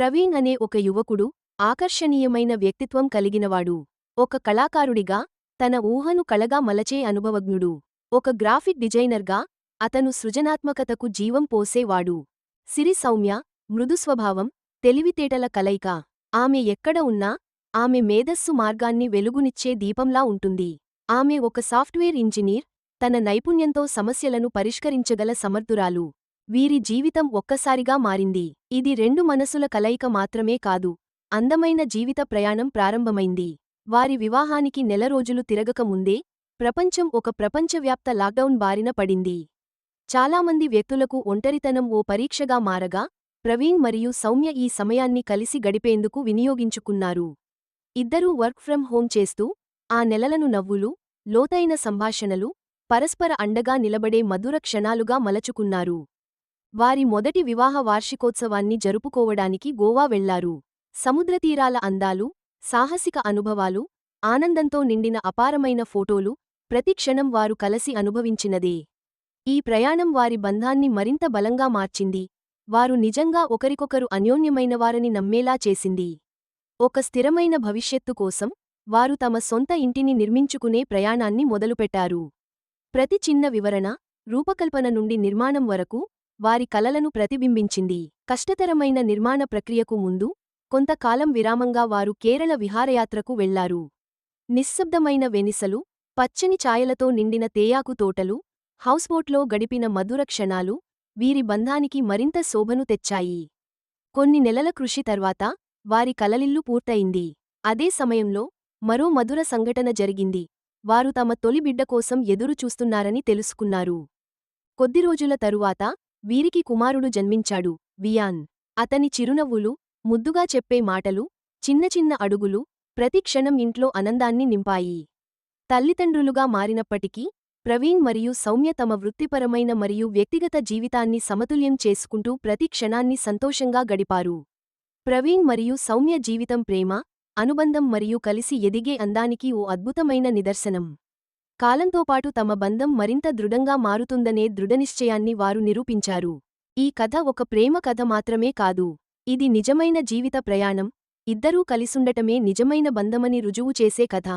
ప్రవీణ్ అనే ఒక యువకుడు ఆకర్షణీయమైన వ్యక్తిత్వం కలిగినవాడు. ఒక కళాకారుడిగా తన ఊహను కళగా మలచే అనుభవజ్ఞుడు. ఒక గ్రాఫిక్ డిజైనర్గా అతను సృజనాత్మకతకు జీవం పోసేవాడు. సిరి సౌమ్య, మృదుస్వభావం, తెలివితేటల కలయిక. ఆమె ఎక్కడ ఉన్నా ఆమె మేధస్సు మార్గాన్ని వెలుగునిచ్చే దీపంలా ఉంటుంది. ఆమె ఒక సాఫ్ట్వేర్ ఇంజనీర్, తన నైపుణ్యంతో సమస్యలను పరిష్కరించగల సమర్థురాలు. వీరి జీవితం ఒక్కసారిగా మారింది. ఇది రెండు మనసుల కలయిక మాత్రమే కాదు, అందమైన జీవిత ప్రయాణం ప్రారంభమైంది. వారి వివాహానికి నెల రోజులు తిరగక ముందే ప్రపంచం ఒక ప్రపంచవ్యాప్త లాక్డౌన్ బారిన పడింది. చాలామంది వ్యక్తులకు ఒంటరితనం ఓ పరీక్షగా మారగా, ప్రవీణ్ మరియు సౌమ్య ఈ సమయాన్ని కలిసి గడిపేందుకు వినియోగించుకున్నారు. ఇద్దరూ వర్క్ ఫ్రం హోం చేస్తూ ఆ నెలలను నవ్వులు, లోతైన సంభాషణలు, పరస్పర అండగా నిలబడే మధుర క్షణాలుగా మలచుకున్నారు. వారి మొదటి వివాహ వార్షికోత్సవాన్ని జరుపుకోవడానికి గోవా వెళ్లారు. సముద్రతీరాల అందాలు, సాహసిక అనుభవాలు, ఆనందంతో నిండిన అపారమైన ఫోటోలు, ప్రతి క్షణం వారు కలసి అనుభవించినదే. ఈ ప్రయాణం వారి బంధాన్ని మరింత బలంగా మార్చింది. వారు నిజంగా ఒకరికొకరు అన్యోన్యమైనవారని నమ్మేలా చేసింది. ఒక స్థిరమైన భవిష్యత్తు కోసం వారు తమ సొంత ఇంటిని నిర్మించుకునే ప్రయాణాన్ని మొదలుపెట్టారు. ప్రతి చిన్న వివరణ, రూపకల్పన నుండి నిర్మాణం వరకు వారి కలలను ప్రతిబింబించింది. కష్టతరమైన నిర్మాణ ప్రక్రియకు ముందు కొంతకాలం విరామంగా వారు కేరళ విహారయాత్రకు వెళ్లారు. నిశ్శబ్దమైన వెనిసలు, పచ్చని ఛాయలతో నిండిన తేయాకు తోటలు, హౌస్బోట్లో గడిపిన మధుర క్షణాలు వీరి బంధానికి మరింత శోభను తెచ్చాయి. కొన్ని నెలల కృషి తర్వాత వారి కలలిల్లు పూర్తయింది. అదే సమయంలో మరో మధుర సంఘటన జరిగింది. వారు తమ తొలి బిడ్డ కోసం ఎదురు చూస్తున్నారని తెలుసుకున్నారు. కొద్ది రోజుల తరువాత వీరికి కుమారుడు జన్మించాడు, వియాన్. అతని చిరునవ్వులు, ముద్దుగా చెప్పే మాటలు, చిన్న చిన్న అడుగులు ప్రతి క్షణం ఇంట్లో ఆనందాన్ని నింపాయి. తల్లిదండ్రులుగా మారినప్పటికీ ప్రవీణ్ మరియు సౌమ్య తమ వృత్తిపరమైన మరియు వ్యక్తిగత జీవితాన్ని సమతుల్యం చేసుకుంటూ ప్రతి క్షణాన్ని సంతోషంగా గడిపారు. ప్రవీణ్ మరియు సౌమ్య జీవితం ప్రేమ, అనుబంధం మరియు కలిసి ఎదిగే అందానికి ఓ అద్భుతమైన నిదర్శనం. కాలంతోపాటు తమ బంధం మరింత దృఢంగా మారుతుందనే దృఢనిశ్చయాన్ని వారు నిరూపించారు. ఈ కథ ఒక ప్రేమ కథ మాత్రమే కాదు, ఇది నిజమైన జీవిత ప్రయాణం. ఇద్దరూ కలిసుండటమే నిజమైన బంధమని రుజువు చేసే కథ.